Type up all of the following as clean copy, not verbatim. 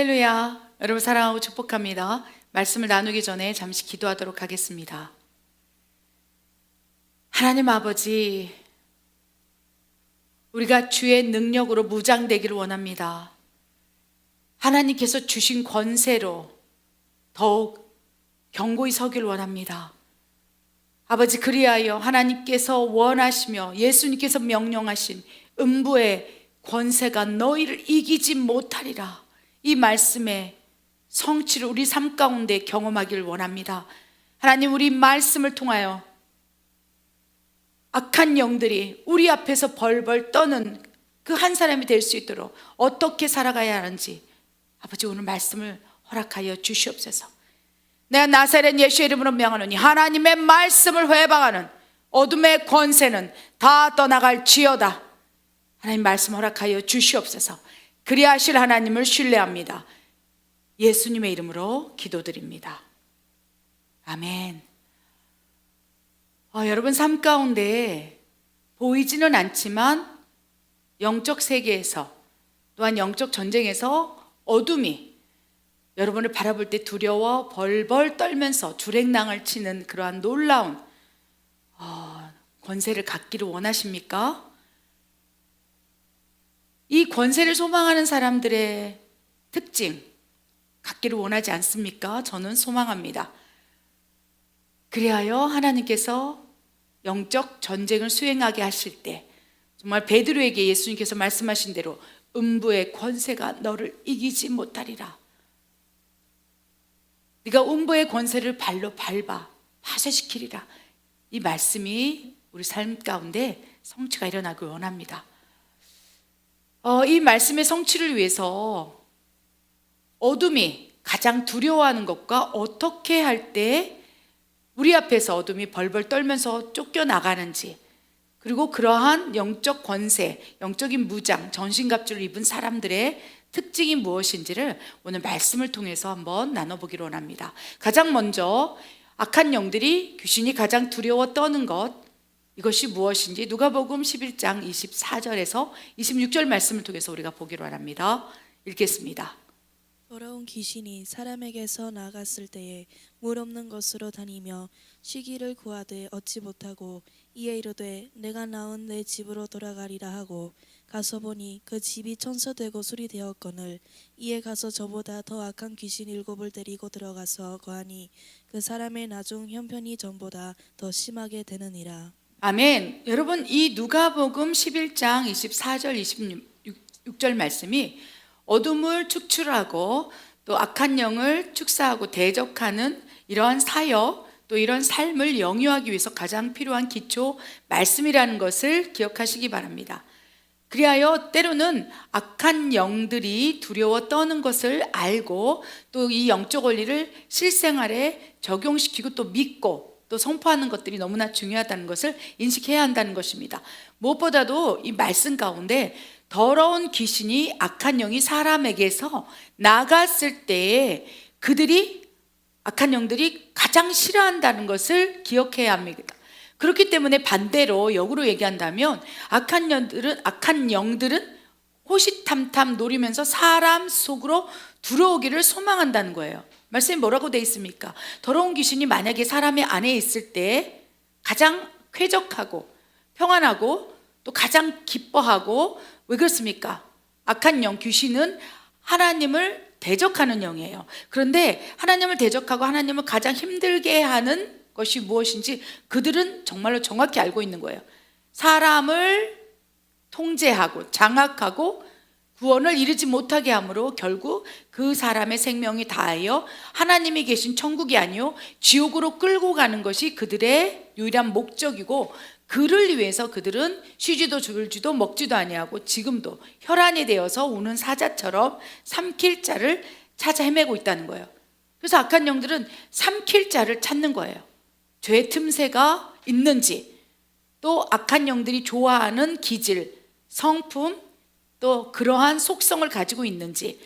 할렐루야. 여러분 사랑하고 축복합니다. 말씀을 나누기 전에 잠시 기도하도록 하겠습니다. 하나님 아버지, 우리가 주의 능력으로 무장되기를 원합니다. 하나님께서 주신 권세로 더욱 견고히 서기를 원합니다. 아버지, 그리하여 하나님께서 원하시며 예수님께서 명령하신 음부의 권세가 너희를 이기지 못하리라, 이 말씀의 성취를 우리 삶 가운데 경험하기를 원합니다. 하나님, 우리 말씀을 통하여 악한 영들이 우리 앞에서 벌벌 떠는 그 한 사람이 될 수 있도록 어떻게 살아가야 하는지 아버지, 오늘 말씀을 허락하여 주시옵소서. 내가 나사렛 예수의 이름으로 명하노니 하나님의 말씀을 회방하는 어둠의 권세는 다 떠나갈지어다. 하나님 말씀 허락하여 주시옵소서. 그리하실 하나님을 신뢰합니다. 예수님의 이름으로 기도드립니다. 아멘. 여러분 삶 가운데 보이지는 않지만 영적 세계에서 또한 영적 전쟁에서 어둠이 여러분을 바라볼 때 두려워 벌벌 떨면서 주랭랑을 치는 그러한 놀라운 권세를 갖기를 원하십니까? 이 권세를 소망하는 사람들의 특징 갖기를 원하지 않습니까? 저는 소망합니다. 그리하여 하나님께서 영적 전쟁을 수행하게 하실 때 정말 베드로에게 예수님께서 말씀하신 대로 음부의 권세가 너를 이기지 못하리라. 네가 음부의 권세를 발로 밟아 파쇄시키리라. 이 말씀이 우리 삶 가운데 성취가 일어나길 원합니다. 이 말씀의 성취를 위해서 어둠이 가장 두려워하는 것과 어떻게 할 때 우리 앞에서 어둠이 벌벌 떨면서 쫓겨나가는지, 그리고 그러한 영적 권세, 영적인 무장, 전신갑주를 입은 사람들의 특징이 무엇인지를 오늘 말씀을 통해서 한번 나눠보기로 원합니다. 가장 먼저 악한 영들이, 귀신이 가장 두려워 떠는 것, 이것이 무엇인지 누가복음 11장 24절에서 26절 말씀을 통해서 우리가 보기로 합니다. 읽겠습니다. 더러운 귀신이 사람에게서 나갔을 때에 물 없는 곳으로 다니며 쉬기를 구하되 얻지 못하고 이에 이르되 내가 나온 내 집으로 돌아가리라 하고 가서 보니 그 집이 청소되고 수리되었거늘 이에 가서 저보다 더 악한 귀신 7을 데리고 들어가서 거하니 그 사람의 나중 형편이 전보다 더 심하게 되느니라. 아멘. 여러분, 이 누가복음 11장 24절 26절 말씀이 어둠을 축출하고 또 악한 영을 축사하고 대적하는 이러한 사역, 또 이런 삶을 영위하기 위해서 가장 필요한 기초 말씀이라는 것을 기억하시기 바랍니다. 그리하여 때로는 악한 영들이 두려워 떠는 것을 알고 또 이 영적 원리를 실생활에 적용시키고 또 믿고 또 선포하는 것들이 너무나 중요하다는 것을 인식해야 한다는 것입니다. 무엇보다도 이 말씀 가운데 더러운 귀신이, 악한 영이 사람에게서 나갔을 때에 그들이, 악한 영들이 가장 싫어한다는 것을 기억해야 합니다. 그렇기 때문에 반대로 역으로 얘기한다면 악한 영들은 호시탐탐 노리면서 사람 속으로 들어오기를 소망한다는 거예요. 말씀이 뭐라고 돼 있습니까? 더러운 귀신이 만약에 사람의 안에 있을 때 가장 쾌적하고 평안하고 또 가장 기뻐하고, 왜 그렇습니까? 악한 영, 귀신은 하나님을 대적하는 영이에요. 그런데 하나님을 대적하고 하나님을 가장 힘들게 하는 것이 무엇인지 그들은 정말로 정확히 알고 있는 거예요. 사람을 통제하고 장악하고 구원을 이루지 못하게 함으로 결국 그 사람의 생명이 다하여 하나님이 계신 천국이 아니요 지옥으로 끌고 가는 것이 그들의 유일한 목적이고, 그를 위해서 그들은 쉬지도 졸지도 먹지도 아니하고 지금도 혈안이 되어서 우는 사자처럼 삼킬 자를 찾아 헤매고 있다는 거예요. 그래서 악한 영들은 삼킬 자를 찾는 거예요. 죄 틈새가 있는지, 또 악한 영들이 좋아하는 기질, 성품, 또 그러한 속성을 가지고 있는지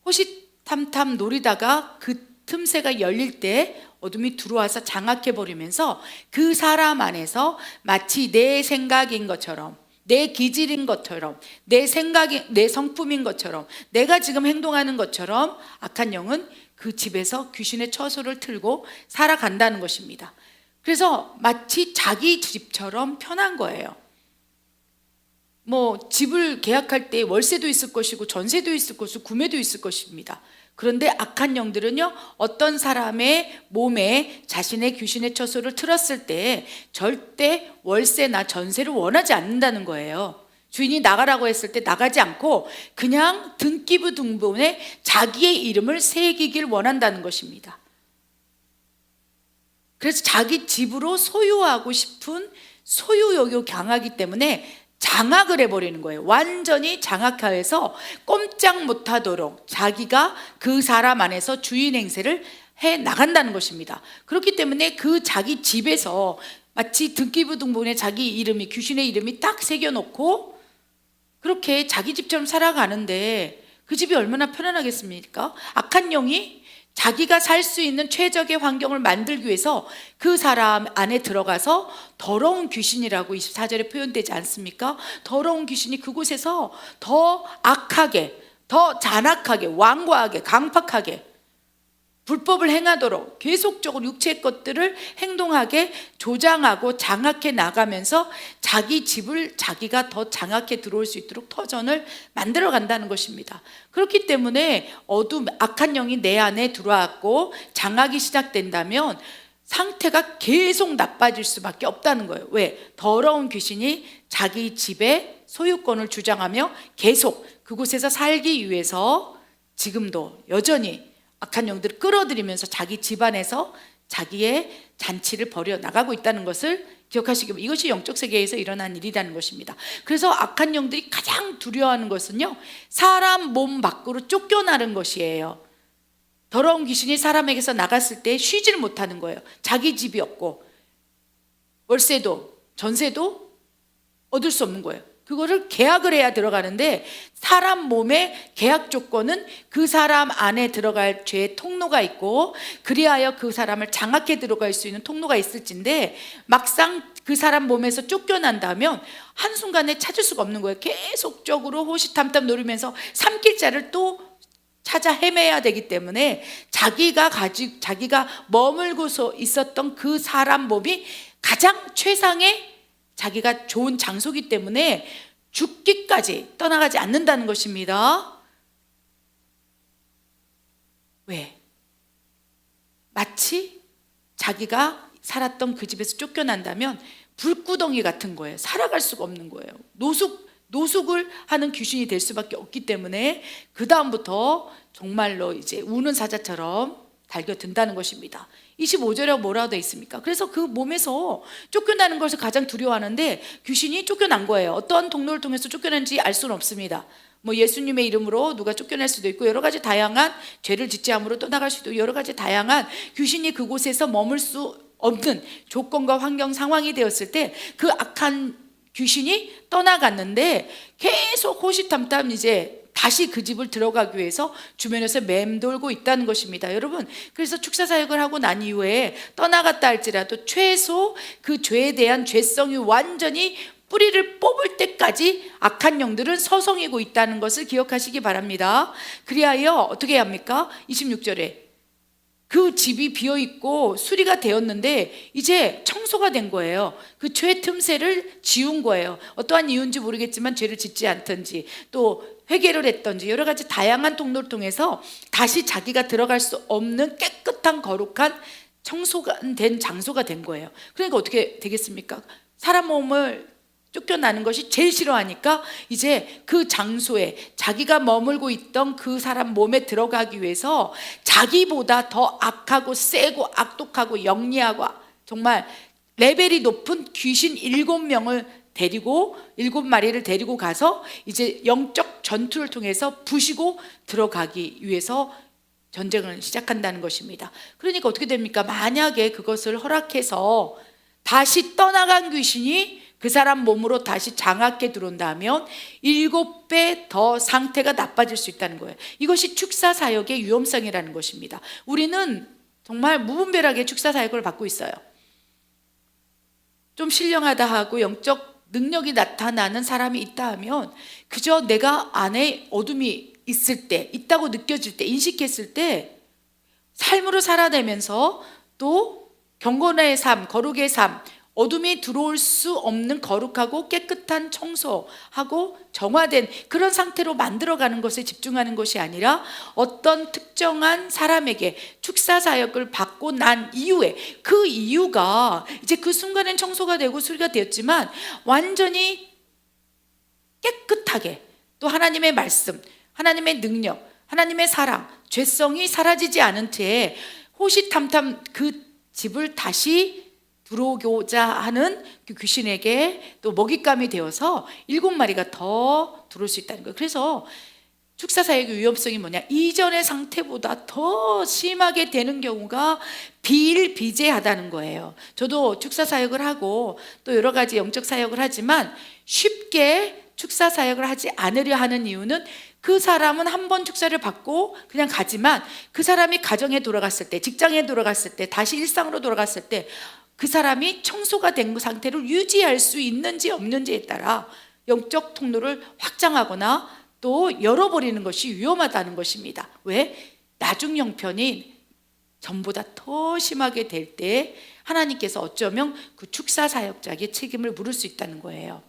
호시탐탐 노리다가 그 틈새가 열릴 때 어둠이 들어와서 장악해버리면서 그 사람 안에서 마치 내 생각인 것처럼, 내 기질인 것처럼, 내 생각이 내 성품인 것처럼, 내가 지금 행동하는 것처럼 악한 영은 그 집에서 귀신의 처소를 틀고 살아간다는 것입니다. 그래서 마치 자기 집처럼 편한 거예요. 뭐 집을 계약할 때 월세도 있을 것이고 전세도 있을 것이고 구매도 있을 것입니다. 그런데 악한 영들은요, 어떤 사람의 몸에 자신의 귀신의 처소를 틀었을 때 절대 월세나 전세를 원하지 않는다는 거예요. 주인이 나가라고 했을 때 나가지 않고 그냥 등기부 등본에 자기의 이름을 새기길 원한다는 것입니다. 그래서 자기 집으로 소유하고 싶은 소유욕이 강하기 때문에 장악을 해버리는 거예요. 완전히 장악해서 꼼짝 못하도록 자기가 그 사람 안에서 주인 행세를 해 나간다는 것입니다. 그렇기 때문에 그 자기 집에서 마치 등기부 등본에 자기 이름이, 귀신의 이름이 딱 새겨놓고 그렇게 자기 집처럼 살아가는데 그 집이 얼마나 편안하겠습니까? 악한 영이 자기가 살 수 있는 최적의 환경을 만들기 위해서 그 사람 안에 들어가서 더러운 귀신이라고 24절에 표현되지 않습니까? 더러운 귀신이 그곳에서 더 악하게, 더 잔악하게, 완고하게, 강팍하게 불법을 행하도록 계속적으로 육체의 것들을 행동하게 조장하고 장악해 나가면서 자기 집을 자기가 더 장악해 들어올 수 있도록 터전을 만들어 간다는 것입니다. 그렇기 때문에 악한 영이 내 안에 들어왔고 장악이 시작된다면 상태가 계속 나빠질 수밖에 없다는 거예요. 왜? 더러운 귀신이 자기 집의 소유권을 주장하며 계속 그곳에서 살기 위해서 지금도 여전히 악한 영들을 끌어들이면서 자기 집안에서 자기의 잔치를 벌여 나가고 있다는 것을 기억하시기 바랍니다. 이것이 영적 세계에서 일어난 일이라는 것입니다. 그래서 악한 영들이 가장 두려워하는 것은요, 사람 몸 밖으로 쫓겨나는 것이에요. 더러운 귀신이 사람에게서 나갔을 때 쉬지를 못하는 거예요. 자기 집이 없고 월세도 전세도 얻을 수 없는 거예요. 그거를 계약을 해야 들어가는데 사람 몸의 계약 조건은 그 사람 안에 들어갈 죄의 통로가 있고 그리하여 그 사람을 장악해 들어갈 수 있는 통로가 있을진데 막상 그 사람 몸에서 쫓겨난다면 한순간에 찾을 수가 없는 거예요. 계속적으로 호시탐탐 노리면서 삼킬 자를 또 찾아 헤매야 되기 때문에 자기가 머물고서 있었던 그 사람 몸이 가장 최상의 자기가 좋은 장소이기 때문에 죽기까지 떠나가지 않는다는 것입니다. 왜? 마치 자기가 살았던 그 집에서 쫓겨난다면 불구덩이 같은 거예요. 살아갈 수가 없는 거예요. 노숙을 하는 귀신이 될 수밖에 없기 때문에 그 다음부터 정말로 이제 우는 사자처럼 달겨든다는 것입니다. 25절에 뭐라고 되어 있습니까? 그래서 그 몸에서 쫓겨나는 것을 가장 두려워하는데 귀신이 쫓겨난 거예요. 어떠한 통로를 통해서 쫓겨난지 알 수는 없습니다. 뭐 예수님의 이름으로 누가 쫓겨날 수도 있고 여러 가지 다양한 죄를 짓지 않으로 떠나갈 수도 있고 여러 가지 다양한 귀신이 그곳에서 머물 수 없는 조건과 환경 상황이 되었을 때 그 악한 귀신이 떠나갔는데 계속 호시탐탐 이제 다시 그 집을 들어가기 위해서 주변에서 맴돌고 있다는 것입니다. 여러분, 그래서 축사 사역을 하고 난 이후에 떠나갔다 할지라도 최소 그 죄에 대한 죄성이 완전히 뿌리를 뽑을 때까지 악한 영들은 서성이고 있다는 것을 기억하시기 바랍니다. 그리하여 어떻게 해야 합니까? 26절에 그 집이 비어있고 수리가 되었는데 이제 청소가 된 거예요. 그 죄 틈새를 지운 거예요. 어떠한 이유인지 모르겠지만 죄를 짓지 않던지 또 회개를 했던지 여러 가지 다양한 통로를 통해서 다시 자기가 들어갈 수 없는 깨끗한 거룩한 청소가 된 장소가 된 거예요. 그러니까 어떻게 되겠습니까? 사람 몸을 쫓겨나는 것이 제일 싫어하니까 이제 그 장소에 자기가 머물고 있던 그 사람 몸에 들어가기 위해서 자기보다 더 악하고 세고 악독하고 영리하고 정말 레벨이 높은 귀신 7명을 데리고 7마리를 데리고 가서 이제 영적 전투를 통해서 부시고 들어가기 위해서 전쟁을 시작한다는 것입니다. 그러니까 어떻게 됩니까? 만약에 그것을 허락해서 다시 떠나간 귀신이 그 사람 몸으로 다시 장악해 들어온다면 7배 더 상태가 나빠질 수 있다는 거예요. 이것이 축사 사역의 위험성이라는 것입니다. 우리는 정말 무분별하게 축사 사역을 받고 있어요. 좀 신령하다 하고 영적 능력이 나타나는 사람이 있다 하면 그저 내가 안에 어둠이 있을 때, 있다고 느껴질 때, 인식했을 때 삶으로 살아내면서 또 경건의 삶, 거룩의 삶, 어둠이 들어올 수 없는 거룩하고 깨끗한 청소하고 정화된 그런 상태로 만들어가는 것에 집중하는 것이 아니라 어떤 특정한 사람에게 축사 사역을 받고 난 이후에 그 이유가 이제 그 순간엔 청소가 되고 수리가 되었지만 완전히 깨끗하게 또 하나님의 말씀, 하나님의 능력, 하나님의 사랑, 죄성이 사라지지 않은 채 호시탐탐 그 집을 다시 들어오고자 하는 그 귀신에게 또 먹잇감이 되어서 7마리가 더 들어올 수 있다는 거예요. 그래서 축사 사역의 위험성이 뭐냐? 이전의 상태보다 더 심하게 되는 경우가 비일비재하다는 거예요. 저도 축사 사역을 하고 또 여러 가지 영적 사역을 하지만 쉽게 축사 사역을 하지 않으려 하는 이유는 그 사람은 한 번 축사를 받고 그냥 가지만 그 사람이 가정에 돌아갔을 때, 직장에 돌아갔을 때, 다시 일상으로 돌아갔을 때 그 사람이 청소가 된 상태를 유지할 수 있는지 없는지에 따라 영적 통로를 확장하거나 또 열어버리는 것이 위험하다는 것입니다. 왜? 나중 형편이 전보다 더 심하게 될 때 하나님께서 어쩌면 그 축사 사역자에게 책임을 물을 수 있다는 거예요.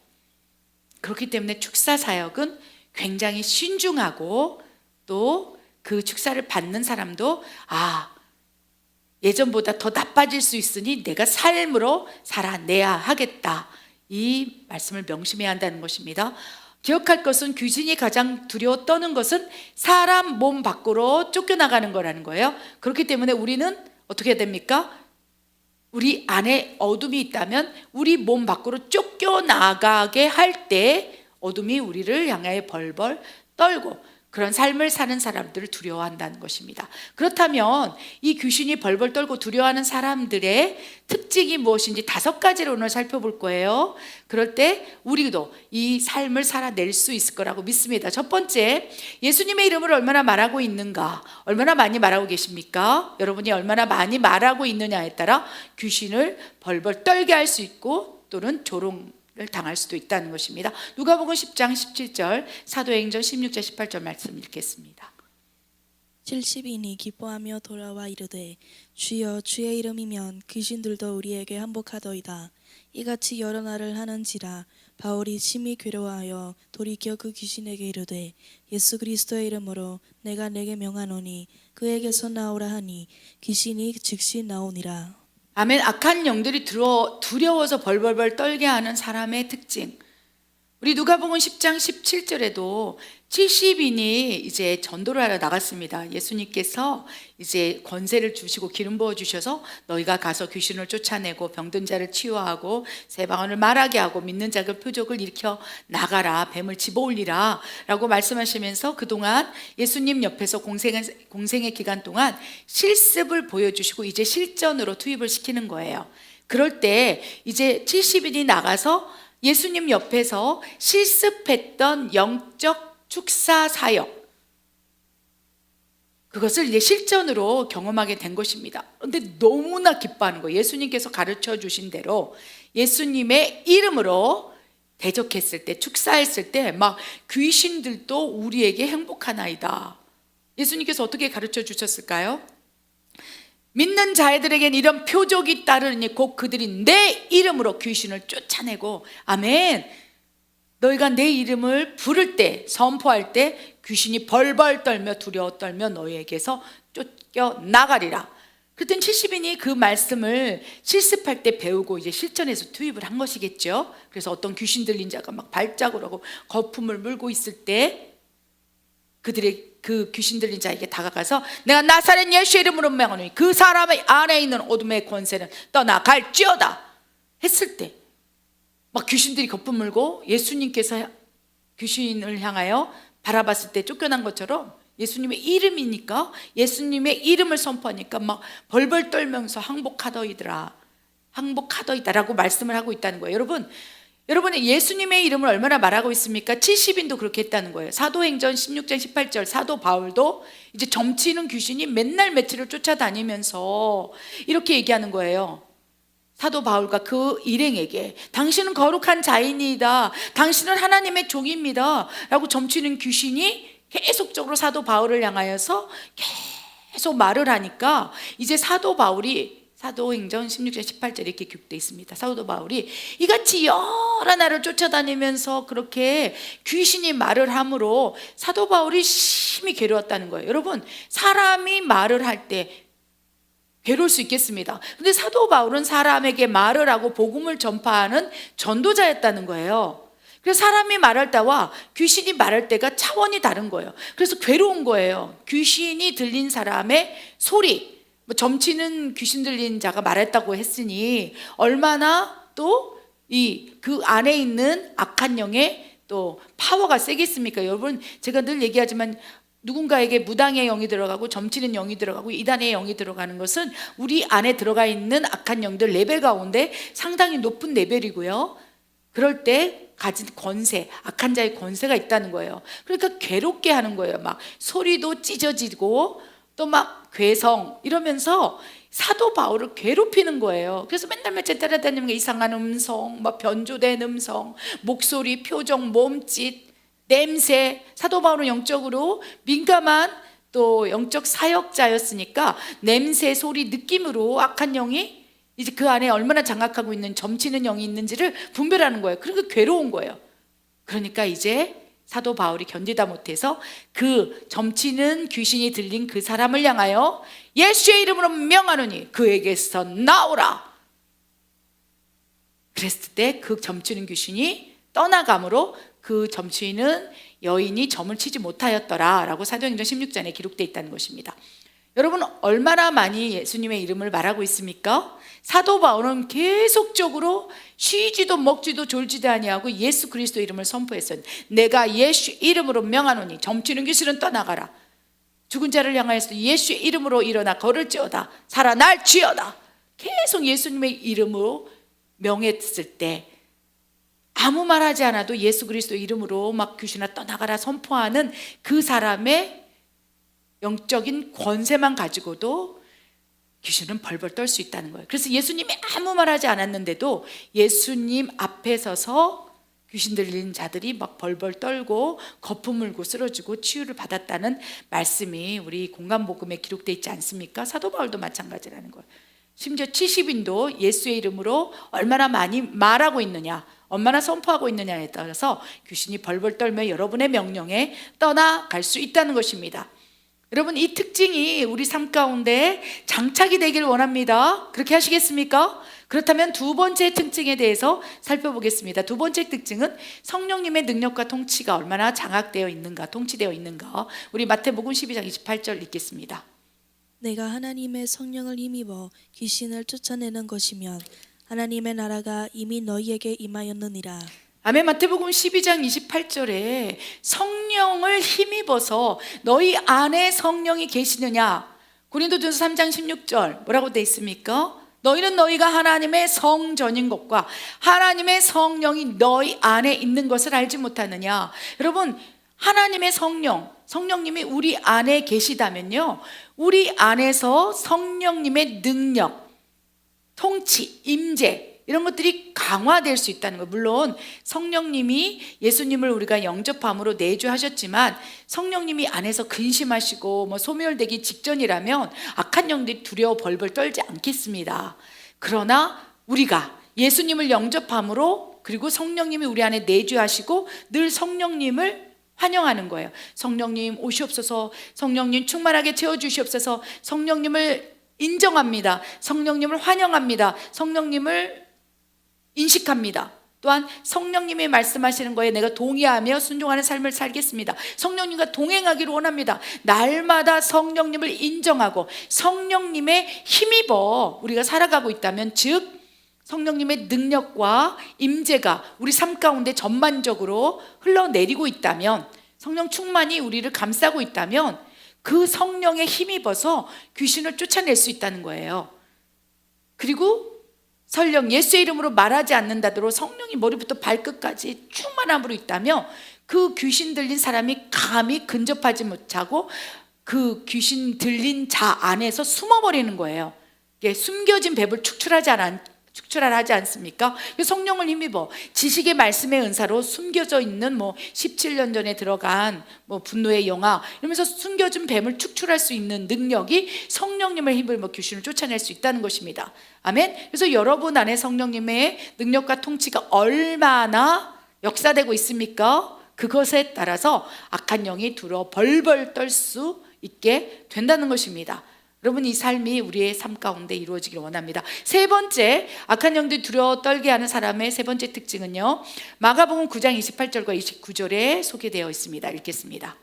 그렇기 때문에 축사 사역은 굉장히 신중하고 또 그 축사를 받는 사람도 예전보다 더 나빠질 수 있으니 내가 삶으로 살아내야 하겠다, 이 말씀을 명심해야 한다는 것입니다. 기억할 것은 귀신이 가장 두려워 떠는 것은 사람 몸 밖으로 쫓겨나가는 거라는 거예요. 그렇기 때문에 우리는 어떻게 해야 됩니까? 우리 안에 어둠이 있다면 우리 몸 밖으로 쫓겨나가게 할 때 어둠이 우리를 향하여 벌벌 떨고 그런 삶을 사는 사람들을 두려워한다는 것입니다. 그렇다면 이 귀신이 벌벌 떨고 두려워하는 사람들의 특징이 무엇인지 5가지를 오늘 살펴볼 거예요. 그럴 때 우리도 이 삶을 살아낼 수 있을 거라고 믿습니다. 첫 번째, 예수님의 이름을 얼마나 말하고 있는가, 얼마나 많이 말하고 계십니까? 여러분이 얼마나 많이 말하고 있느냐에 따라 귀신을 벌벌 떨게 할 수 있고 또는 조롱 를 당할 수도 있다는 것입니다. 누가복음 10장 17절, 사도행전 16절 18절 말씀 읽겠습니다. 70인이 기뻐하며 돌아와 이르되 주여 주의 이름이면 귀신들도 우리에게 항복하더이다. 이같이 여러 날을 하는지라 바울이 심히 괴로워하여 돌이켜 그 귀신에게 이르되 예수 그리스도의 이름으로 내가 내게 명하노니 그에게서 나오라 하니 귀신이 즉시 나오니라. 아멘. 악한 영들이 두려워서 벌벌벌 떨게 하는 사람의 특징. 우리 누가복음 10장 17절에도 70인이 이제 전도를 하러 나갔습니다. 예수님께서 이제 권세를 주시고 기름 부어 주셔서 너희가 가서 귀신을 쫓아내고 병든 자를 치유하고 새방언을 말하게 하고 믿는 자들 표적을 일으켜 나가라, 뱀을 집어올리라 라고 말씀하시면서 그동안 예수님 옆에서 공생의 기간 동안 실습을 보여주시고 이제 실전으로 투입을 시키는 거예요. 그럴 때 이제 70인이 나가서 예수님 옆에서 실습했던 영적 축사 사역, 그것을 이제 실전으로 경험하게 된 것입니다. 그런데 너무나 기뻐하는 거예요. 예수님께서 가르쳐 주신 대로 예수님의 이름으로 대적했을 때, 축사했을 때 막 귀신들도 우리에게 행복하나이다. 예수님께서 어떻게 가르쳐 주셨을까요? 믿는 자들에겐 이런 표적이 따르니 곧 그들이 내 이름으로 귀신을 쫓아내고, 아멘, 너희가 내 이름을 부를 때, 선포할 때 귀신이 벌벌 떨며 두려워 떨며 너희에게서 쫓겨나가리라. 그랬더니 70인이 그 말씀을 실습할 때 배우고 이제 실전에서 투입을 한 것이겠죠. 그래서 어떤 귀신 들린 자가 막 발작을 하고 거품을 물고 있을 때 그들의 그 귀신 들린 자에게 다가가서 내가 나사렛 예수의 이름으로 명하노니 그 사람의 안에 있는 어둠의 권세는 떠나갈지어다 했을 때 막 귀신들이 거품 물고 예수님께서 귀신을 향하여 바라봤을 때 쫓겨난 것처럼 예수님의 이름이니까, 예수님의 이름을 선포하니까 막 벌벌 떨면서 항복하더이다 라고 말씀을 하고 있다는 거예요. 여러분이 예수님의 이름을 얼마나 말하고 있습니까? 70인도 그렇게 했다는 거예요. 사도행전 16장 18절, 사도 바울도 이제 점치는 귀신이 맨날 며칠을 쫓아다니면서 이렇게 얘기하는 거예요. 사도 바울과 그 일행에게 당신은 거룩한 자인이다, 당신은 하나님의 종입니다 라고 점치는 귀신이 계속적으로 사도 바울을 향하여서 계속 말을 하니까 이제 사도 바울이 사도행전 16장 18절에 이렇게 기록되어 있습니다. 사도 바울이 이같이 여러 나라를 쫓아다니면서 그렇게 귀신이 말을 함으로 사도 바울이 심히 괴로웠다는 거예요. 여러분, 사람이 말을 할 때 괴로울 수 있겠습니다. 근데 사도 바울은 사람에게 말을 하고 복음을 전파하는 전도자였다는 거예요. 그래서 사람이 말할 때와 귀신이 말할 때가 차원이 다른 거예요. 그래서 괴로운 거예요. 귀신이 들린 사람의 소리, 점치는 귀신 들린 자가 말했다고 했으니 얼마나 또 그 안에 있는 악한 영의 또 파워가 세겠습니까? 여러분, 제가 늘 얘기하지만 누군가에게 무당의 영이 들어가고 점치는 영이 들어가고 이단의 영이 들어가는 것은 우리 안에 들어가 있는 악한 영들 레벨 가운데 상당히 높은 레벨이고요. 그럴 때 가진 권세, 악한 자의 권세가 있다는 거예요. 그러니까 괴롭게 하는 거예요. 막 소리도 찢어지고 또 막 괴성 이러면서 사도 바울을 괴롭히는 거예요. 그래서 맨날 따라다니는 게 이상한 음성, 막 변조된 음성, 목소리, 표정, 몸짓, 냄새. 사도 바울은 영적으로 민감한 또 영적 사역자였으니까 냄새, 소리, 느낌으로 악한 영이 이제 그 안에 얼마나 장악하고 있는 점치는 영이 있는지를 분별하는 거예요. 그러니까 괴로운 거예요. 그러니까 이제 사도 바울이 견디다 못해서 그 점치는 귀신이 들린 그 사람을 향하여 예수의 이름으로 명하노니 그에게서 나오라. 그랬을 때 그 점치는 귀신이 떠나감으로 그 점치는 여인이 점을 치지 못하였더라 라고 사도행전 16장에 기록되어 있다는 것입니다. 여러분, 얼마나 많이 예수님의 이름을 말하고 있습니까? 사도 바울은 계속적으로 쉬지도 먹지도 졸지도 아니하고 예수 그리스도 이름을 선포했어요. 내가 예수 이름으로 명하노니 점치는 귀신은 떠나가라. 죽은 자를 향하여서 예수의 이름으로 일어나 걸을지어다 살아날지어다. 계속 예수님의 이름으로 명했을 때 아무 말하지 않아도 예수 그리스도 이름으로 막 귀신아 떠나가라 선포하는 그 사람의 영적인 권세만 가지고도 귀신은 벌벌 떨 수 있다는 거예요. 그래서 예수님이 아무 말하지 않았는데도 예수님 앞에 서서 귀신 들린 자들이 막 벌벌 떨고 거품 물고 쓰러지고 치유를 받았다는 말씀이 우리 공간복음에 기록되어 있지 않습니까? 사도 바울도 마찬가지라는 거예요. 심지어 70인도 예수의 이름으로 얼마나 많이 말하고 있느냐, 얼마나 선포하고 있느냐에 따라서 귀신이 벌벌 떨며 여러분의 명령에 떠나갈 수 있다는 것입니다. 여러분, 이 특징이 우리 삶 가운데 장착이 되길 원합니다. 그렇게 하시겠습니까? 그렇다면 두 번째 특징에 대해서 살펴보겠습니다. 두 번째 특징은 성령님의 능력과 통치가 얼마나 장악되어 있는가, 통치되어 있는가. 우리 마태복음 12장 28절 읽겠습니다. 내가 하나님의 성령을 힘입어 귀신을 쫓아내는 것이면 하나님의 나라가 이미 너희에게 임하였느니라. 아멘. 마태복음 12장 28절에 성령을 힘입어서 너희 안에 성령이 계시느냐. 고린도전서 3장 16절 뭐라고 돼 있습니까? 너희는 너희가 하나님의 성전인 것과 하나님의 성령이 너희 안에 있는 것을 알지 못하느냐. 여러분, 하나님의 성령님이 우리 안에 계시다면요, 우리 안에서 성령님의 능력, 통치, 임재 이런 것들이 강화될 수 있다는 거예요. 물론 성령님이 예수님을 우리가 영접함으로 내주하셨지만 성령님이 안에서 근심하시고 소멸되기 직전이라면 악한 영들이 두려워 벌벌 떨지 않겠습니다. 그러나 우리가 예수님을 영접함으로, 그리고 성령님이 우리 안에 내주하시고 늘 성령님을 환영하는 거예요. 성령님 오시옵소서, 성령님 충만하게 채워주시옵소서, 성령님을 인정합니다. 성령님을 환영합니다. 성령님을 인식합니다. 또한 성령님이 말씀하시는 거에 내가 동의하며 순종하는 삶을 살겠습니다. 성령님과 동행하기를 원합니다. 날마다 성령님을 인정하고 성령님의 힘입어 우리가 살아가고 있다면, 즉 성령님의 능력과 임재가 우리 삶 가운데 전반적으로 흘러내리고 있다면, 성령 충만이 우리를 감싸고 있다면 그 성령에 힘입어서 귀신을 쫓아낼 수 있다는 거예요. 그리고 설령 예수의 이름으로 말하지 않는다더러 성령이 머리부터 발끝까지 충만함으로 있다면 그 귀신 들린 사람이 감히 근접하지 못하고 그 귀신 들린 자 안에서 숨어버리는 거예요. 숨겨진 뱀을 축출하지 축출하라 하지 않습니까? 성령을 힘입어 지식의 말씀의 은사로 숨겨져 있는 17년 전에 들어간 분노의 영화 이러면서 숨겨진 뱀을 축출할 수 있는 능력이 성령님을 힘입어 귀신을 쫓아낼 수 있다는 것입니다. 아멘. 그래서 여러분 안에 성령님의 능력과 통치가 얼마나 역사되고 있습니까? 그것에 따라서 악한 영이 두려워 벌벌 떨 수 있게 된다는 것입니다. 여러분, 이 삶이 우리의 삶 가운데 이루어지기를 원합니다. 세 번째, 악한 영들이 두려워 떨게 하는 사람의 세 번째 특징은요, 마가복음 9장 28절과 29절에 소개되어 있습니다. 읽겠습니다.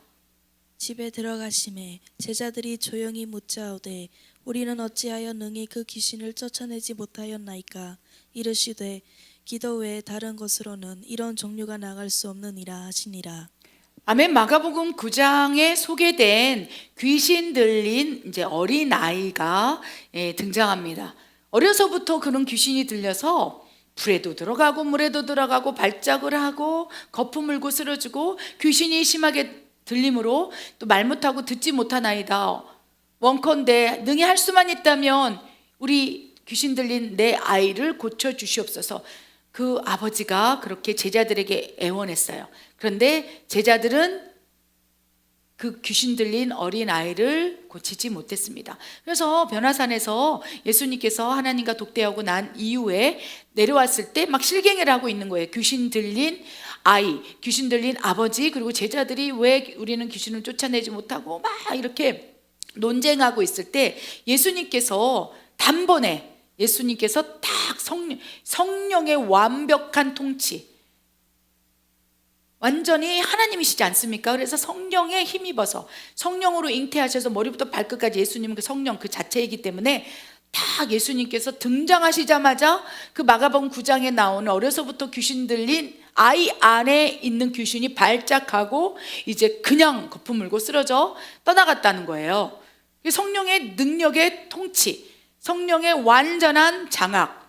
집에 들어가심에 제자들이 조용히 묻자오되 우리는 어찌하여 능히 그 귀신을 쫓아내지 못하였나이까. 이르시되 기도 외에 다른 것으로는 이런 종류가 나갈 수 없느니라 하시니라. 아멘. 마가복음 9장에 소개된 귀신 들린 이제 어린 아이가 등장합니다. 어려서부터 그런 귀신이 들려서 불에도 들어가고 물에도 들어가고 발작을 하고 거품 물고 쓰러지고 귀신이 심하게 들림으로 또 말 못하고 듣지 못한 아이다. 원컨대 능히 할 수만 있다면 우리 귀신 들린 내 아이를 고쳐 주시옵소서. 그 아버지가 그렇게 제자들에게 애원했어요. 그런데 제자들은 그 귀신 들린 어린 아이를 고치지 못했습니다. 그래서 변화산에서 예수님께서 하나님과 독대하고 난 이후에 내려왔을 때 막 실갱이를 하고 있는 거예요. 귀신 들린 아이, 귀신 들린 아버지, 그리고 제자들이 왜 우리는 귀신을 쫓아내지 못하고 막 이렇게 논쟁하고 있을 때 예수님께서 단번에 딱 성령의 완벽한 통치, 완전히 하나님이시지 않습니까? 그래서 성령에 힘입어서 성령으로 잉태하셔서 머리부터 발끝까지 예수님은 그 성령 그 자체이기 때문에 딱 예수님께서 등장하시자마자 그 마가복음 9장에 나오는 어려서부터 귀신 들린 아이 안에 있는 귀신이 발작하고 이제 그냥 거품 물고 쓰러져 떠나갔다는 거예요. 성령의 능력의 통치, 성령의 완전한 장악,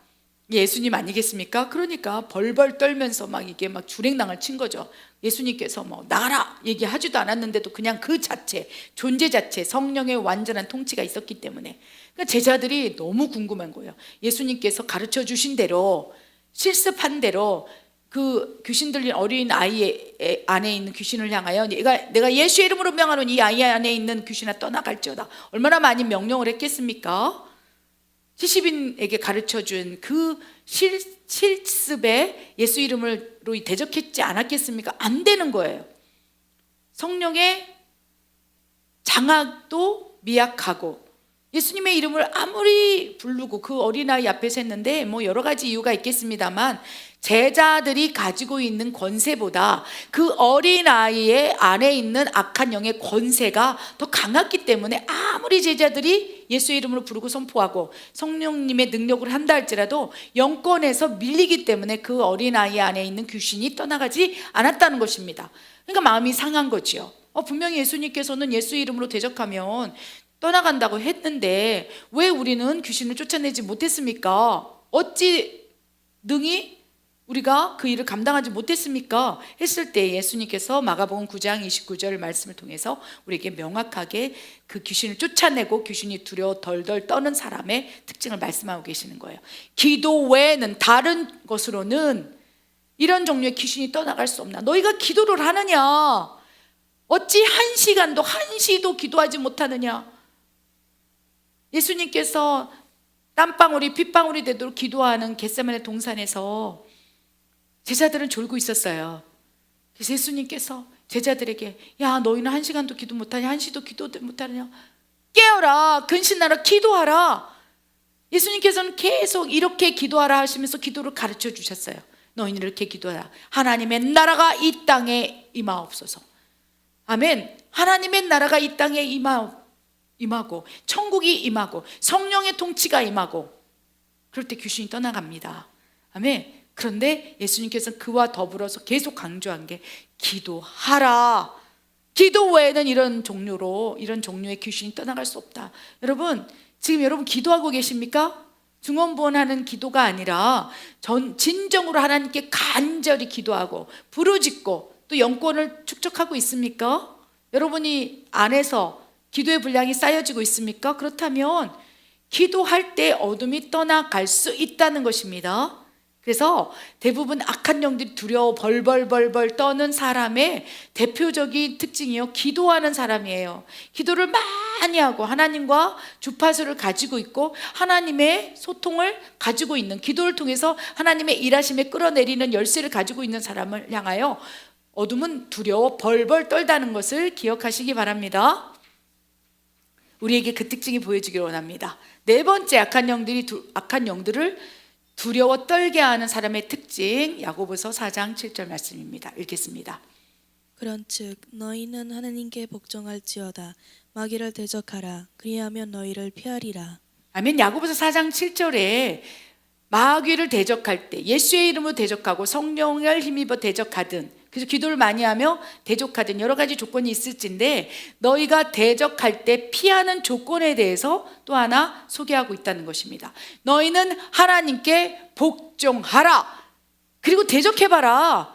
예수님 아니겠습니까? 그러니까 벌벌 떨면서 막 이게 막 주랭랑을 친 거죠. 예수님께서 나가라 얘기하지도 않았는데도 그냥 그 자체, 존재 자체, 성령의 완전한 통치가 있었기 때문에 그러니까 제자들이 너무 궁금한 거예요. 예수님께서 가르쳐 주신 대로, 실습한 대로 그 귀신 들린 어린 아이 안에 있는 귀신을 향하여 내가 예수의 이름으로 명하노니 이 아이 안에 있는 귀신아 떠나갈지어다. 얼마나 많이 명령을 했겠습니까? 70인에게 가르쳐준 그 실습에 예수 이름으로 대적했지 않았겠습니까? 안 되는 거예요. 성령의 장악도 미약하고 예수님의 이름을 아무리 부르고 그 어린아이 앞에서 했는데 여러 가지 이유가 있겠습니다만 제자들이 가지고 있는 권세보다 그 어린아이의 안에 있는 악한 영의 권세가 더 강했기 때문에 아무리 제자들이 예수의 이름으로 부르고 선포하고 성령님의 능력을 한다 할지라도 영권에서 밀리기 때문에 그 어린아이 안에 있는 귀신이 떠나가지 않았다는 것입니다. 그러니까 마음이 상한 거지요. 분명히 예수님께서는 예수 이름으로 대적하면 떠나간다고 했는데 왜 우리는 귀신을 쫓아내지 못했습니까? 어찌 능히 우리가 그 일을 감당하지 못했습니까? 했을 때 예수님께서 마가복음 9장 29절 말씀을 통해서 우리에게 명확하게 그 귀신을 쫓아내고 귀신이 두려워 덜덜 떠는 사람의 특징을 말씀하고 계시는 거예요. 기도 외에는 다른 것으로는 이런 종류의 귀신이 떠나갈 수 없나? 너희가 기도를 하느냐? 어찌 한 시도 기도하지 못하느냐? 예수님께서 땀방울이 핏방울이 되도록 기도하는 겟세마네 동산에서 제자들은 졸고 있었어요. 그래서 예수님께서 제자들에게 야 너희는 1시간도 기도 못하냐? 1시도 기도 못하느냐? 깨어라, 근신하라, 기도하라. 예수님께서는 계속 이렇게 기도하라 하시면서 기도를 가르쳐 주셨어요. 너희는 이렇게 기도하라. 하나님의 나라가 이 땅에 임하옵소서. 아멘. 하나님의 나라가 이 땅에 임하고 천국이 임하고 성령의 통치가 임하고 그럴 때 귀신이 떠나갑니다. 아멘. 그런데 예수님께서 그와 더불어서 계속 강조한 게 기도하라. 기도 외에는 이런 종류의 귀신이 떠나갈 수 없다. 여러분, 지금 여러분 기도하고 계십니까? 중언부언하는 기도가 아니라 진정으로 하나님께 간절히 기도하고 부르짖고 또 영권을 축적하고 있습니까? 여러분이 안에서 기도의 분량이 쌓여지고 있습니까? 그렇다면 기도할 때 어둠이 떠나갈 수 있다는 것입니다. 그래서 대부분 악한 영들이 두려워 벌벌벌벌 떠는 사람의 대표적인 특징이요, 기도하는 사람이에요. 기도를 많이 하고 하나님과 주파수를 가지고 있고 하나님의 소통을 가지고 있는, 기도를 통해서 하나님의 일하심에 끌어내리는 열쇠를 가지고 있는 사람을 향하여 어둠은 두려워 벌벌 떨다는 것을 기억하시기 바랍니다. 우리에게 그 특징이 보여주기를 원합니다. 네 번째, 악한 영들을 두려워 떨게 하는 사람의 특징, 야고보서 4장 7절 말씀입니다. 읽겠습니다. 그런즉 너희는 하나님께 복종할지어다. 마귀를 대적하라. 그리하면 너희를 피하리라. 아멘. 야고보서 4장 7절에 마귀를 대적할 때 예수의 이름으로 대적하고 성령을 힘입어 대적하든, 그래서 기도를 많이 하며 대적하든 여러 가지 조건이 있을진데, 너희가 대적할 때 피하는 조건에 대해서 또 하나 소개하고 있다는 것입니다. 너희는 하나님께 복종하라. 그리고 대적해봐라.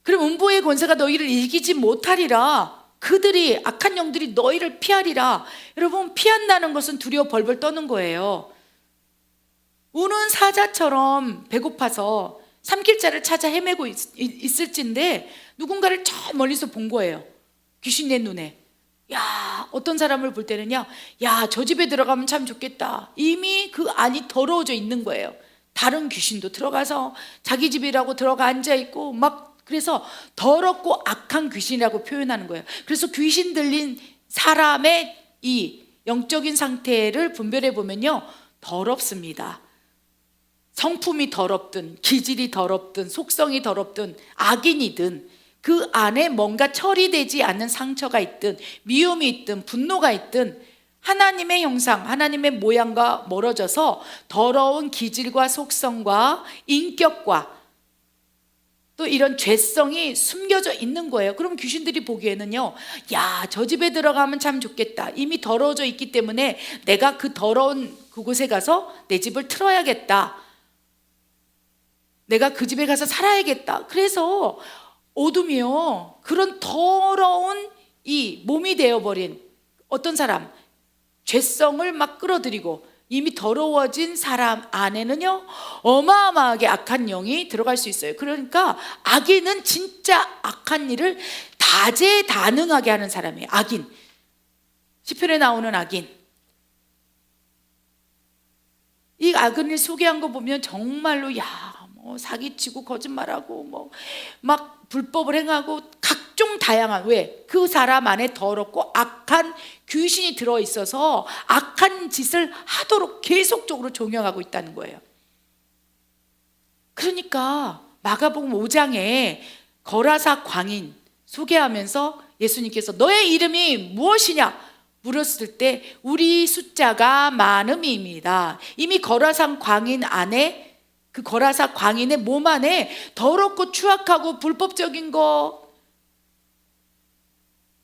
그럼 음부의 권세가 너희를 이기지 못하리라. 그들이, 악한 영들이 너희를 피하리라. 여러분, 피한다는 것은 두려워 벌벌 떠는 거예요. 우는 사자처럼 배고파서 삼킬자를 찾아 헤매고 있을진데 누군가를 저 멀리서 본 거예요. 귀신 내 눈에. 야, 어떤 사람을 볼 때는요, 야, 저 집에 들어가면 참 좋겠다. 이미 그 안이 더러워져 있는 거예요. 다른 귀신도 들어가서 자기 집이라고 들어가 앉아 있고 막, 그래서 더럽고 악한 귀신이라고 표현하는 거예요. 그래서 귀신 들린 사람의 이 영적인 상태를 분별해 보면요, 더럽습니다. 성품이 더럽든 기질이 더럽든 속성이 더럽든 악인이든 그 안에 뭔가 처리되지 않는 상처가 있든 미움이 있든 분노가 있든 하나님의 형상, 하나님의 모양과 멀어져서 더러운 기질과 속성과 인격과 또 이런 죄성이 숨겨져 있는 거예요. 그럼 귀신들이 보기에는요, 야, 저 집에 들어가면 참 좋겠다. 이미 더러워져 있기 때문에 내가 그 더러운 그곳에 가서 내 집을 틀어야겠다. 내가 그 집에 가서 살아야겠다. 그래서 어둠이요, 그런 더러운 이 몸이 되어버린 어떤 사람, 죄성을 막 끌어들이고 이미 더러워진 사람 안에는요, 어마어마하게 악한 영이 들어갈 수 있어요. 그러니까 악인은 진짜 악한 일을 다재다능하게 하는 사람이에요. 악인, 시편에 나오는 악인. 이 악인을 소개한 거 보면 정말로, 야, 뭐 사기치고 거짓말하고 뭐 막 불법을 행하고 각종 다양한, 왜? 그 사람 안에 더럽고 악한 귀신이 들어있어서 악한 짓을 하도록 계속적으로 종용하고 있다는 거예요. 그러니까 마가복음 5장에 거라사 광인 소개하면서 예수님께서 너의 이름이 무엇이냐 물었을 때 우리 숫자가 많음입니다. 이미 거라사 광인 안에, 그 거라사 광인의 몸 안에 더럽고 추악하고 불법적인 것,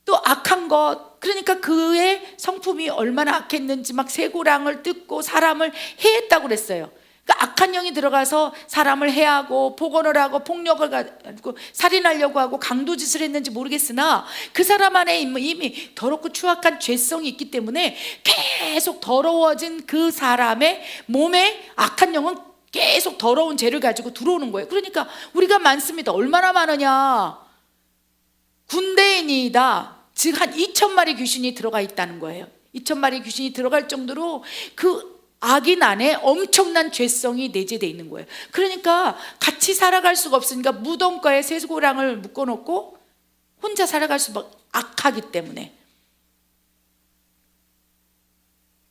또 악한 것, 그러니까 그의 성품이 얼마나 악했는지 막 쇠고랑을 뜯고 사람을 해했다고 그랬어요. 그러니까 악한 영이 들어가서 사람을 해하고 폭언을 하고 폭력을 가지고 살인하려고 하고 강도짓을 했는지 모르겠으나 그 사람 안에 이미 더럽고 추악한 죄성이 있기 때문에 계속 더러워진 그 사람의 몸에 악한 영은 계속 더러운 죄를 가지고 들어오는 거예요. 그러니까 우리가 많습니다. 얼마나 많으냐, 군대인이다. 즉 한 2,000마리 귀신이 들어가 있다는 거예요. 2,000마리 귀신이 들어갈 정도로 그 악인 안에 엄청난 죄성이 내재되어 있는 거예요. 그러니까 같이 살아갈 수가 없으니까 무덤가에 쇠고랑을 묶어놓고 혼자 살아갈 수밖에, 악하기 때문에.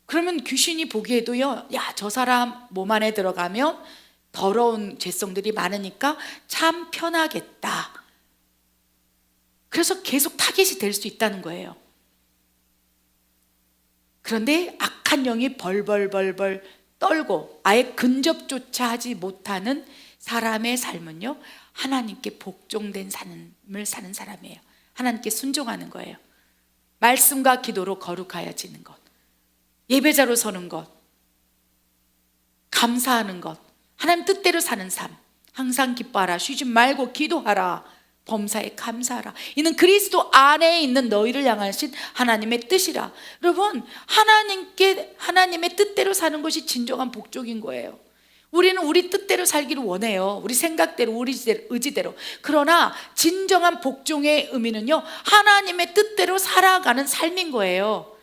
그러면 귀신이 보기에도요, 야, 저 사람 몸 안에 들어가면 더러운 죄성들이 많으니까 참 편하겠다. 그래서 계속 타겟이 될 수 있다는 거예요. 그런데 악한 영이 벌벌벌벌 떨고 아예 근접조차 하지 못하는 사람의 삶은요, 하나님께 복종된 삶을 사는 사람이에요. 하나님께 순종하는 거예요. 말씀과 기도로 거룩하여지는 것, 예배자로 서는 것, 감사하는 것, 하나님 뜻대로 사는 삶, 항상 기뻐하라, 쉬지 말고 기도하라, 범사에 감사하라. 이는 그리스도 안에 있는 너희를 향하신 하나님의 뜻이라. 여러분, 하나님의 뜻대로 사는 것이 진정한 복종인 거예요. 우리는 우리 뜻대로 살기를 원해요. 우리 생각대로, 우리 의지대로. 그러나 진정한 복종의 의미는요, 하나님의 뜻대로 살아가는 삶인 거예요.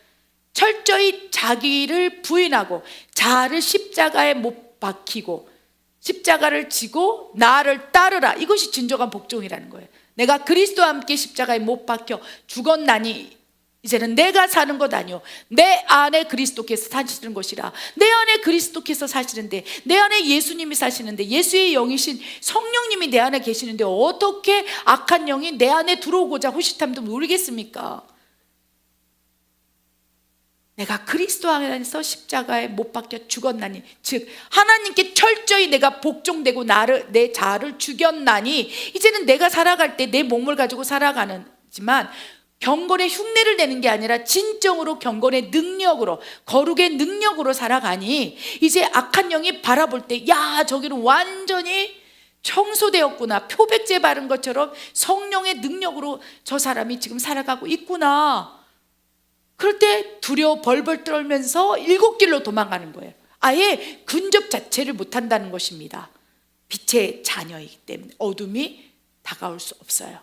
철저히 자기를 부인하고 자아를 십자가에 못 박히고 십자가를 지고 나를 따르라. 이것이 진정한 복종이라는 거예요. 내가 그리스도와 함께 십자가에 못 박혀 죽었나니 이제는 내가 사는 것 아니요 내 안에 그리스도께서 사시는 것이라. 내 안에 그리스도께서 사시는데, 내 안에 예수님이 사시는데, 예수의 영이신 성령님이 내 안에 계시는데 어떻게 악한 영이 내 안에 들어오고자 호시탐도 모르겠습니까? 내가 그리스도 안에서 십자가에 못 박혀 죽었나니, 즉 하나님께 철저히 내가 복종되고 내 자아를 죽였나니 이제는 내가 살아갈 때 내 몸을 가지고 살아가는지만 경건의 흉내를 내는 게 아니라 진정으로 경건의 능력으로, 거룩의 능력으로 살아가니 이제 악한 영이 바라볼 때, 야, 저기는 완전히 청소되었구나, 표백제 바른 것처럼 성령의 능력으로 저 사람이 지금 살아가고 있구나. 그럴 때 두려워 벌벌 떨면서 일곱 길로 도망가는 거예요. 아예 근접 자체를 못한다는 것입니다. 빛의 자녀이기 때문에 어둠이 다가올 수 없어요.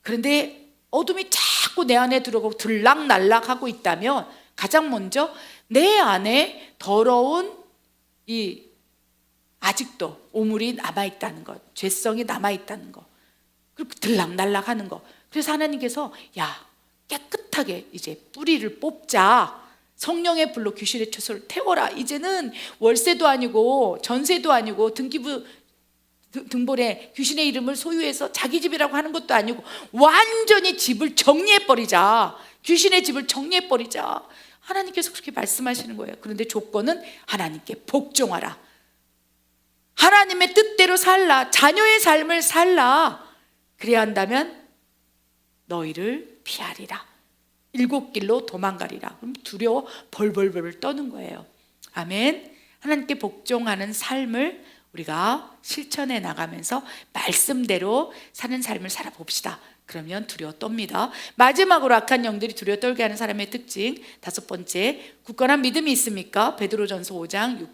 그런데 어둠이 자꾸 내 안에 들어오고 들락날락하고 있다면 가장 먼저 내 안에 더러운 아직도 오물이 남아있다는 것, 죄성이 남아있다는 것, 그리고 들락날락하는 것. 그래서 하나님께서 야, 깨끗하게 이제 뿌리를 뽑자. 성령의 불로 귀신의 처소를 태워라. 이제는 월세도 아니고 전세도 아니고 등본에 귀신의 이름을 소유해서 자기 집이라고 하는 것도 아니고 완전히 집을 정리해버리자. 귀신의 집을 정리해버리자. 하나님께서 그렇게 말씀하시는 거예요. 그런데 조건은 하나님께 복종하라. 하나님의 뜻대로 살라. 자녀의 삶을 살라. 그래야 한다면 너희를 피하리라. 일곱 길로 도망가리라. 그럼 두려워 벌벌벌 떠는 거예요. 아멘. 하나님께 복종하는 삶을 우리가 실천해 나가면서 말씀대로 사는 삶을 살아봅시다. 그러면 두려워 떱니다. 마지막으로 악한 영들이 두려워 떨게 하는 사람의 특징, 다섯 번째, 굳건한 믿음이 있습니까? 베드로전서 5장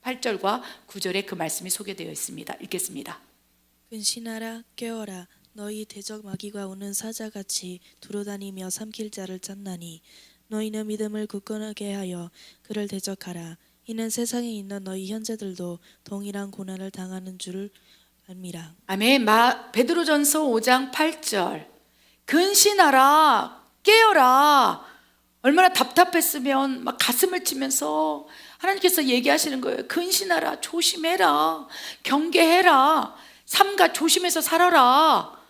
8절과 9절에 그 말씀이 소개되어 있습니다. 읽겠습니다. 근신하라, 깨어라. 너희 대적 마귀가 오는 사자같이 두루다니며 삼킬 자를 찾나니 너희는 믿음을 굳건하게 하여 그를 대적하라. 이는 세상에 있는 너희 형제들도 동일한 고난을 당하는 줄을 압니다. 아멘. 베드로전서 5장 8절. 근신하라, 깨어라. 얼마나 답답했으면 막 가슴을 치면서 하나님께서 얘기하시는 거예요. 근신하라, 조심해라, 경계해라, 삼가 조심해서 살아라,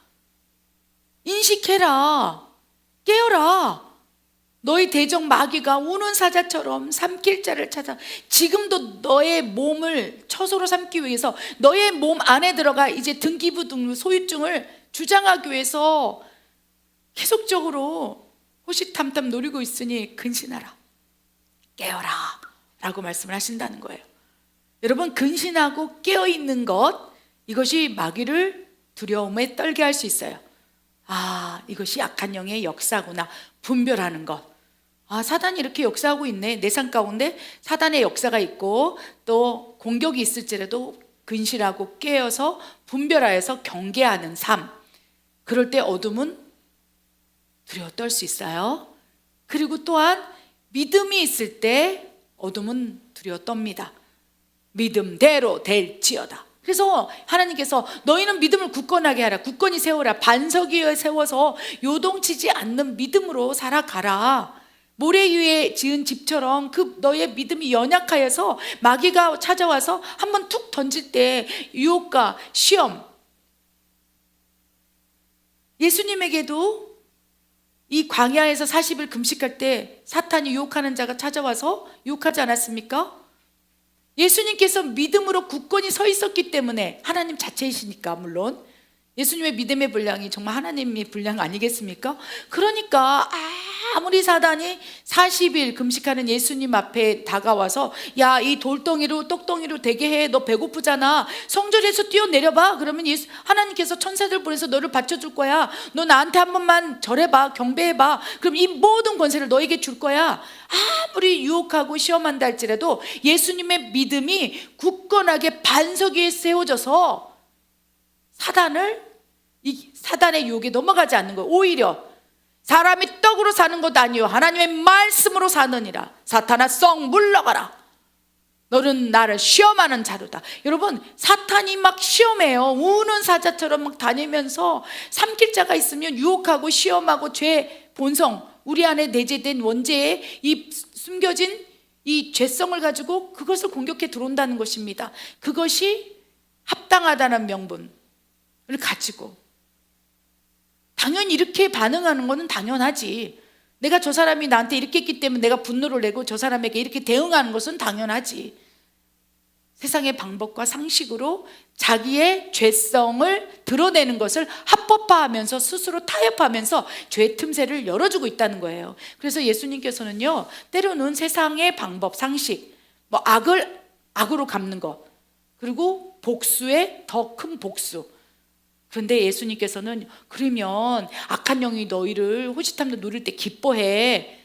인식해라, 깨어라. 너희 대적 마귀가 우는 사자처럼 삼킬 자를 찾아. 지금도 너의 몸을 처소로 삼기 위해서 너의 몸 안에 들어가 이제 등기부 등록 소유증을 주장하기 위해서 계속적으로 호시탐탐 노리고 있으니 근신하라, 깨어라 라고 말씀을 하신다는 거예요. 여러분, 근신하고 깨어있는 것, 이것이 마귀를 두려움에 떨게 할 수 있어요. 아, 이것이 악한 영의 역사구나. 분별하는 것. 아, 사단이 이렇게 역사하고 있네. 내 삶 가운데 사단의 역사가 있고 또 공격이 있을지라도 근실하고 깨어서 분별하여서 경계하는 삶. 그럴 때 어둠은 두려워 떨 수 있어요. 그리고 또한 믿음이 있을 때 어둠은 두려워 떱니다. 믿음대로 될지어다. 그래서 하나님께서 너희는 믿음을 굳건하게 하라. 굳건히 세워라. 반석 위에 세워서 요동치지 않는 믿음으로 살아가라. 모래 위에 지은 집처럼 그 너의 믿음이 연약하여서 마귀가 찾아와서 한번 툭 던질 때 유혹과 시험. 예수님에게도 이 광야에서 40일 금식할 때 사탄이 유혹하는 자가 찾아와서 유혹하지 않았습니까? 예수님께서 믿음으로 굳건히 서 있었기 때문에, 하나님 자체이시니까 물론 예수님의 믿음의 분량이 정말 하나님의 분량 아니겠습니까? 그러니까 아무리 사단이 40일 금식하는 예수님 앞에 다가와서 야, 이 돌덩이로 떡덩이로 되게 해, 너 배고프잖아, 성전에서 뛰어내려봐. 그러면 하나님께서 천사들 보내서 너를 받쳐줄 거야. 너 나한테 한 번만 절해봐, 경배해봐. 그럼 이 모든 권세를 너에게 줄 거야. 아무리 유혹하고 시험한다 할지라도 예수님의 믿음이 굳건하게 반석 위에 세워져서 사단의 유혹에 넘어가지 않는 거예요. 오히려 사람이 떡으로 사는 것 아니요 하나님의 말씀으로 사느니라. 사탄아 썩 물러가라. 너는 나를 시험하는 자로다. 여러분, 사탄이 막 시험해요. 우는 사자처럼 막 다니면서 삼킬 자가 있으면 유혹하고 시험하고 죄 본성, 우리 안에 내재된 원죄에 이 숨겨진 이 죄성을 가지고 그것을 공격해 들어온다는 것입니다. 그것이 합당하다는 명분을 가지고 당연히 이렇게 반응하는 것은 당연하지. 내가 저 사람이 나한테 이렇게 했기 때문에 내가 분노를 내고 저 사람에게 이렇게 대응하는 것은 당연하지. 세상의 방법과 상식으로 자기의 죄성을 드러내는 것을 합법화하면서 스스로 타협하면서 죄의 틈새를 열어주고 있다는 거예요. 그래서 예수님께서는요, 때로는 세상의 방법, 상식, 악을 악으로 갚는 것, 그리고 복수의 더 큰 복수. 그런데 예수님께서는 그러면 악한 영이 너희를 호시탐도 누릴 때 기뻐해.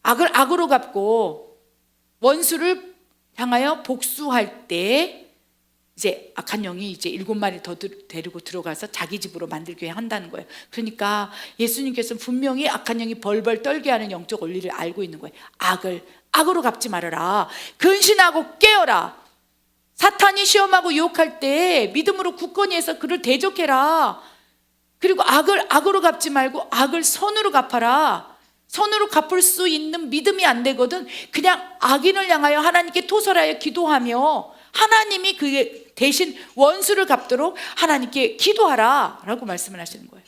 악을 악으로 갚고 원수를 향하여 복수할 때 이제 악한 영이 이제 7마리 더 데리고 들어가서 자기 집으로 만들게 한다는 거예요. 그러니까 예수님께서는 분명히 악한 영이 벌벌 떨게 하는 영적 원리를 알고 있는 거예요. 악을 악으로 갚지 말아라. 근신하고 깨어라. 사탄이 시험하고 유혹할 때 믿음으로 굳건히 해서 그를 대적해라. 그리고 악을 악으로 갚지 말고 악을 선으로 갚아라. 선으로 갚을 수 있는 믿음이 안 되거든. 그냥 악인을 향하여 하나님께 토설하여 기도하며 하나님이 그 대신 원수를 갚도록 하나님께 기도하라 라고 말씀을 하시는 거예요.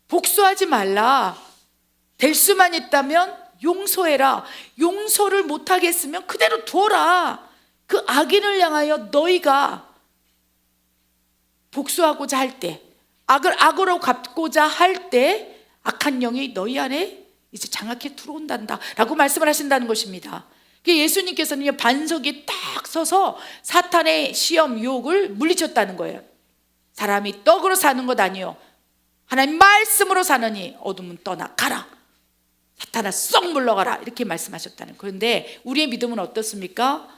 복수하지 말라. 될 수만 있다면 용서해라. 용서를 못하겠으면 그대로 두어라. 그 악인을 향하여 너희가 복수하고자 할 때, 악을 악으로 갚고자 할 때 악한 영이 너희 안에 이제 장악해 들어온단다 라고 말씀을 하신다는 것입니다. 예수님께서는 반석에 딱 서서 사탄의 시험 유혹을 물리쳤다는 거예요. 사람이 떡으로 사는 것 아니요 하나님 말씀으로 사느니 어둠은 떠나 가라. 사탄아 썩 물러가라. 이렇게 말씀하셨다는 거예요. 그런데 우리의 믿음은 어떻습니까?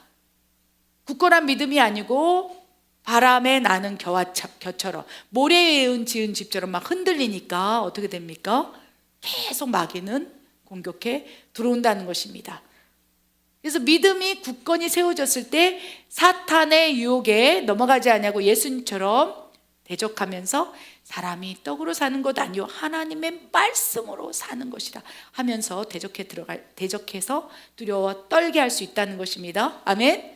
굳건한 믿음이 아니고 바람에 나는 겨처럼 모래에 지은 집처럼 막 흔들리니까 어떻게 됩니까? 계속 마귀는 공격해 들어온다는 것입니다. 그래서 믿음이 굳건히 세워졌을 때 사탄의 유혹에 넘어가지 않냐고 예수님처럼 대적하면서 사람이 떡으로 사는 것 아니요 하나님의 말씀으로 사는 것이다 하면서 대적해서 두려워 떨게 할 수 있다는 것입니다. 아멘.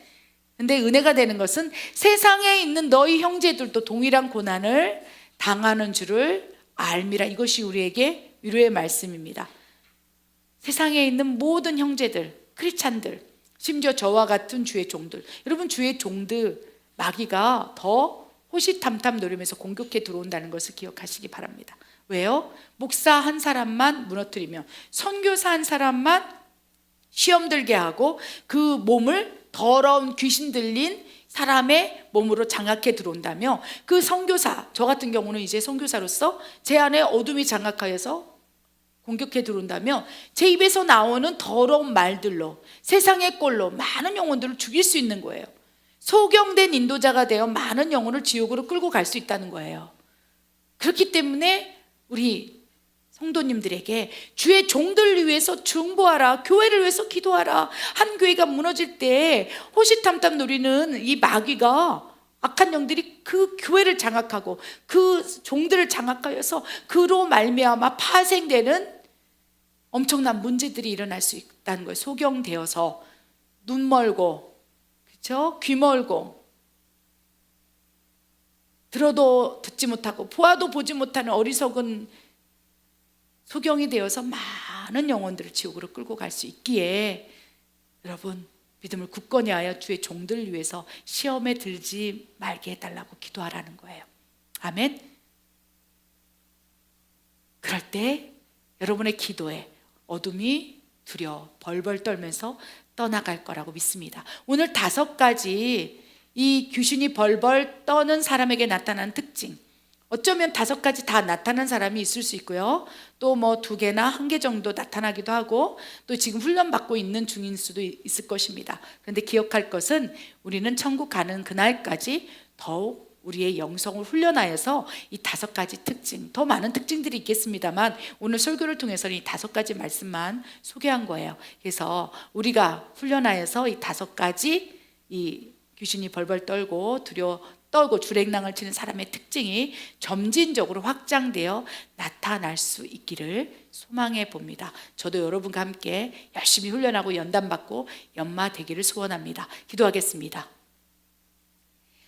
근데 은혜가 되는 것은 세상에 있는 너희 형제들도 동일한 고난을 당하는 줄을 알미라. 이것이 우리에게 위로의 말씀입니다. 세상에 있는 모든 형제들, 크리스찬들, 심지어 저와 같은 주의 종들, 여러분 주의 종들 마귀가 더 호시탐탐 노리면서 공격해 들어온다는 것을 기억하시기 바랍니다. 왜요? 목사 한 사람만 무너뜨리면, 선교사 한 사람만 시험 들게 하고 그 몸을 더러운 귀신 들린 사람의 몸으로 장악해 들어온다며, 그 선교사, 저 같은 경우는 이제 선교사로서 제 안에 어둠이 장악하여서 공격해 들어온다며 제 입에서 나오는 더러운 말들로 세상의 꼴로 많은 영혼들을 죽일 수 있는 거예요. 소경된 인도자가 되어 많은 영혼을 지옥으로 끌고 갈 수 있다는 거예요. 그렇기 때문에 우리 성도님들에게 주의 종들을 위해서 중보하라, 교회를 위해서 기도하라. 한 교회가 무너질 때 호시탐탐 노리는 이 마귀가, 악한 영들이 그 교회를 장악하고 그 종들을 장악하여서 그로 말미암아 파생되는 엄청난 문제들이 일어날 수 있다는 거예요. 소경되어서 눈 멀고, 그렇죠? 귀 멀고, 들어도 듣지 못하고 보아도 보지 못하는 어리석은 소경이 되어서 많은 영혼들을 지옥으로 끌고 갈 수 있기에 여러분 믿음을 굳건히 하여 주의 종들을 위해서 시험에 들지 말게 해달라고 기도하라는 거예요. 아멘. 그럴 때 여러분의 기도에 어둠이 두려워 벌벌 떨면서 떠나갈 거라고 믿습니다. 오늘 5가지 이 귀신이 벌벌 떠는 사람에게 나타나는 특징, 어쩌면 5가지 다 나타난 사람이 있을 수 있고요. 또 뭐 2개나 1개 정도 나타나기도 하고, 또 지금 훈련받고 있는 중인 수도 있을 것입니다. 그런데 기억할 것은 우리는 천국 가는 그날까지 더욱 우리의 영성을 훈련하여서 이 5가지 특징, 더 많은 특징들이 있겠습니다만 오늘 설교를 통해서는 이 5가지 말씀만 소개한 거예요. 그래서 우리가 훈련하여서 이 5가지 이 귀신이 벌벌 떨고 떨고 주랭랑을 치는 사람의 특징이 점진적으로 확장되어 나타날 수 있기를 소망해 봅니다. 저도 여러분과 함께 열심히 훈련하고 연단받고 연마되기를 소원합니다. 기도하겠습니다.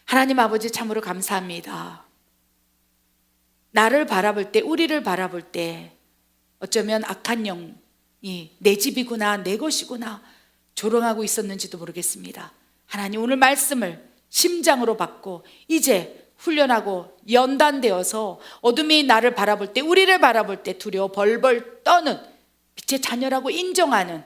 하나님 아버지, 참으로 감사합니다. 나를 바라볼 때, 우리를 바라볼 때 어쩌면 악한 영이 내 집이구나, 내 것이구나 조롱하고 있었는지도 모르겠습니다. 하나님, 오늘 말씀을 심장으로 받고 이제 훈련하고 연단되어서 어둠이 나를 바라볼 때, 우리를 바라볼 때 두려워 벌벌 떠는 빛의 자녀라고 인정하는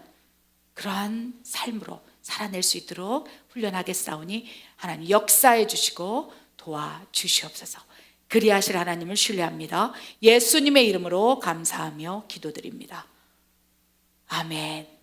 그러한 삶으로 살아낼 수 있도록 훈련하겠사오니 하나님 역사해 주시고 도와주시옵소서. 그리하실 하나님을 신뢰합니다. 예수님의 이름으로 감사하며 기도드립니다. 아멘.